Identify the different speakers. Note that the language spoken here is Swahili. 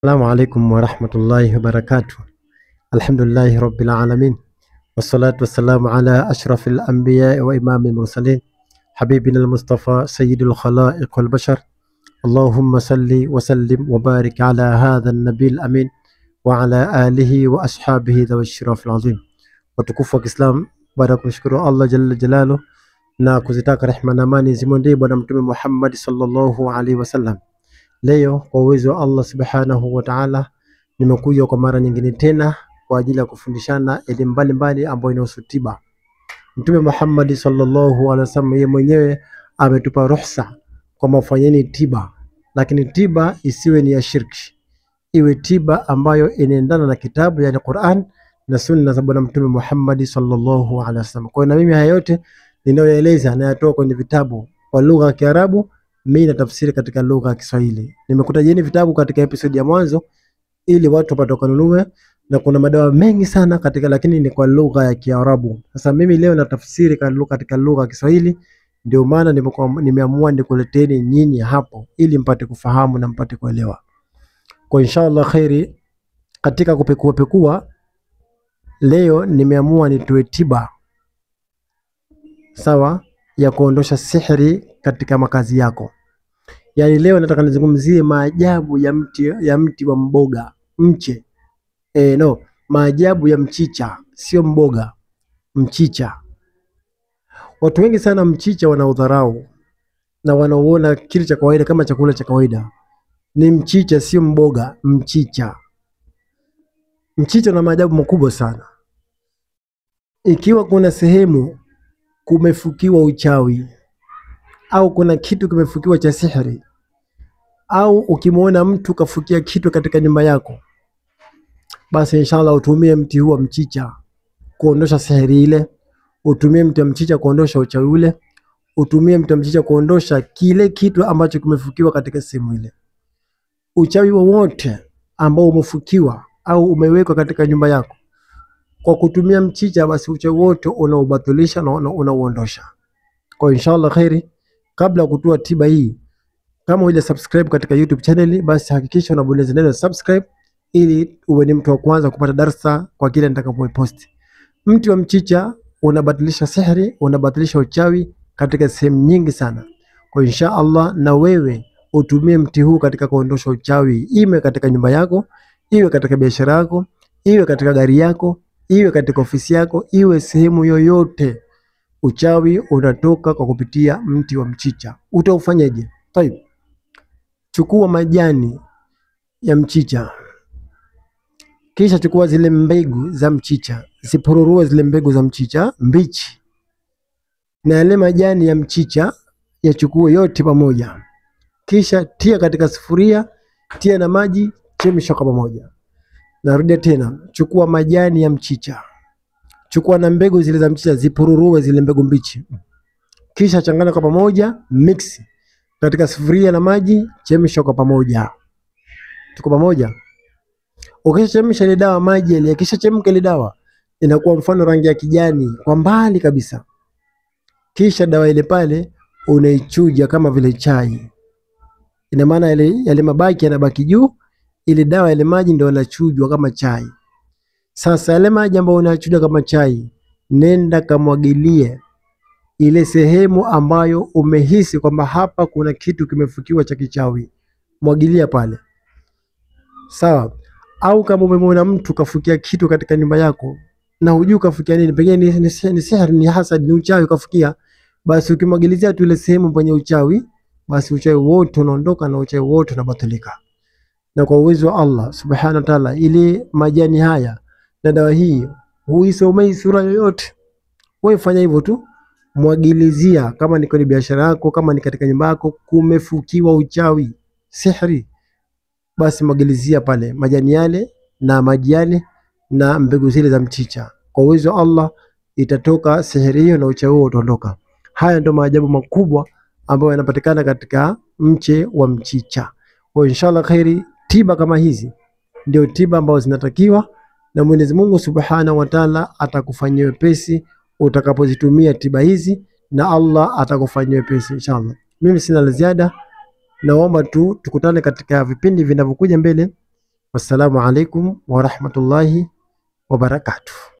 Speaker 1: Assalamu alaikum warahmatullahi wabarakatuh. Alhamdulillahi rabbil alamin. Wassalatu wassalamu ala ashrafil anbiya wa imamil mursalin. Habibina al-Mustafa sayyidul khalaiq wal bashar. Allahumma salli wa sallim wa barik ala hadha an-nabil amin wa ala alihi wa ashabihi dhawi shirafil azim. Watukufu wa Kiislam, baada ya kumshukuru Allah jalla jalaluhu na kuzitaka rehma na amani zimwendee bwana mtume Muhammad sallallahu alaihi wasallam. Leo kwa uwezo wa Allah subhanahu wa ta'ala nimekuja kwa mara nyingine tena kwa ajili ya kufundishana elimu mbalimbali ambayo inahusu tiba. Mtume Muhammad sallallahu alaihi wasallam yeye mwenyewe ametupa ruhusa kwa mafanyeni tiba, lakini tiba isiwe ni ya shirki, iwe tiba ambayo inaendana na kitabu yani Qur'an na sunna za bwana mtume Muhammad sallallahu alaihi wasallam. Kwa na mimi haya yote ninayoeleza nayatoa kwenye vitabu kwa lugha ya Kiarabu, mimi na tafsiri katika lugha ya Kiswahili. Nimekutajeni vitabu katika episode ya mwanzo ili watu wapate kununua, na kuna madawa mengi sana katika, lakini ni kwa lugha ya Kiarabu. Sasa mimi leo na tafsiri katika lugha ya Kiswahili, ndio maana nimeamua nikuleteni nyinyi hapo ili mpate kufahamu na mpate kuelewa. Kwa inshallah khairi, katika kupekua leo nimeamua nitoe tiba sawa ya kuondosha sihiri katika makazi yako. Yani leo nataka nizungumzie maajabu ya mti wa mboga, mche. Maajabu ya mchicha, sio mboga, mchicha. Watu wengi sana mchicha wanaudharau na wanaoona kitu cha kawaida kama chakula cha kawaida. Ni mchicha, sio mboga, mchicha. Mchicha una maajabu makubwa sana. Ikiwa kuna sehemu kumefukiwa uchawi au kuna kitu kimefukiwa cha sihiri, au ukimwona mtu kafukia kitu katika nyumba yako, basi inshallah utumie mti huu wa mchicha kuondosha sihiri ile, utumie mti wa mchicha kuondosha uchawi ule, utumie mti wa mchicha kuondosha kile kitu ambacho kimefukiwa katika sehemu ile. Uchawi wowote ambao umefukiwa au umewekwa katika nyumba yako, kwa kutumia mchicha, basi uchawi wote unaubatilisha na unauondosha. Kwa inshallah khairi, kabla ya kutoa tiba hii, kama huja subscribe katika YouTube channel, basi hakikisha unabonyeza neno subscribe ili uwe ni mtu wa kwanza kupata darasa kwa kile nitakapopost. Mti wa mchicha unabatilisha sihiri, unabatilisha uchawi katika sehemu nyingi sana. Kwa inshallah na wewe utumie mti huu katika kuondosha uchawi, iwe katika nyumba yako, iwe katika biashara yako, iwe katika gari yako, iwe katika ofisi yako, iwe sehemu yoyote. Uchawi unatoka kwa kupitia mti wa mchicha. Utaufanyaje? Tayeb. Chukua majani ya mchicha, kisha chukua zile mbegu za mchicha, zipururue zile mbegu za mchicha mbichi, na yale majani ya mchicha yachukue yote pamoja, kisha tia katika sufuria, tia na maji, chemsha kwa pamoja. Narudia tena, chukua majani ya mchicha, chukua na mbegu zile za mchicha, zipururue zile mbegu mbichi, kisha changanya kwa pamoja, mix katika sufuria na maji, chemsha kwa pamoja. Tuko pamoja? Ukishachemsha ile dawa, maji ile yakishachemka, ile dawa inakuwa mfano rangi ya kijani kwa mbali kabisa. Kisha dawa ile pale unaichuja kama vile chai. Ina maana yale mabaki yanabaki juu, ile dawa ile maji ndio yanachujwa kama chai. Sasa yale maji ambayo unachuja kama chai, nenda kamwagilie ile sehemu ambayo umehisi kwamba hapa kuna kitu kimefukiwa cha kichawi. Mwagilia pale. Sawa? Au kama umemwona mtu kafukia kitu katika nyumba yako na hujui kafukia nini, pengine ni sihiri, ni hasad, ni uchawi kafukia, basi ukimwagilizia tu ile sehemu penye uchawi, basi uchawi wote unaondoka na uchawi wote unabatilika. Na kwa uwezo wa Allah subhanahu wa ta'ala, ile majani haya na dawa hii huisomei sura yoyote. Wewe fanya hivyo tu, mwagilizia. Kama ni kwenye biashara yako, kama ni katika nyumba yako kumefukiwa uchawi, sihiri, basi mwagilizia pale majani yale na maji yale na mbegu zile za mchicha. Kwa uwezo wa Allah itatoka sihiri hiyo na uchawi huo utaondoka. Haya ndio maajabu makubwa ambayo yanapatikana katika mche wa mchicha. Kwa inshallah khairi, tiba kama hizi ndio tiba ambazo zinatakiwa, na Mwenyezi Mungu Subhanahu wa Ta'ala atakufanyia wepesi utakapozitumia tiba hizi, na Allah atakufanyia wepesi inshallah. Mimi sina la ziada, naomba tu tukutane katika vipindi vinavyokuja mbele Wassalamu alaikum wa rahmatullahi wa barakatuh.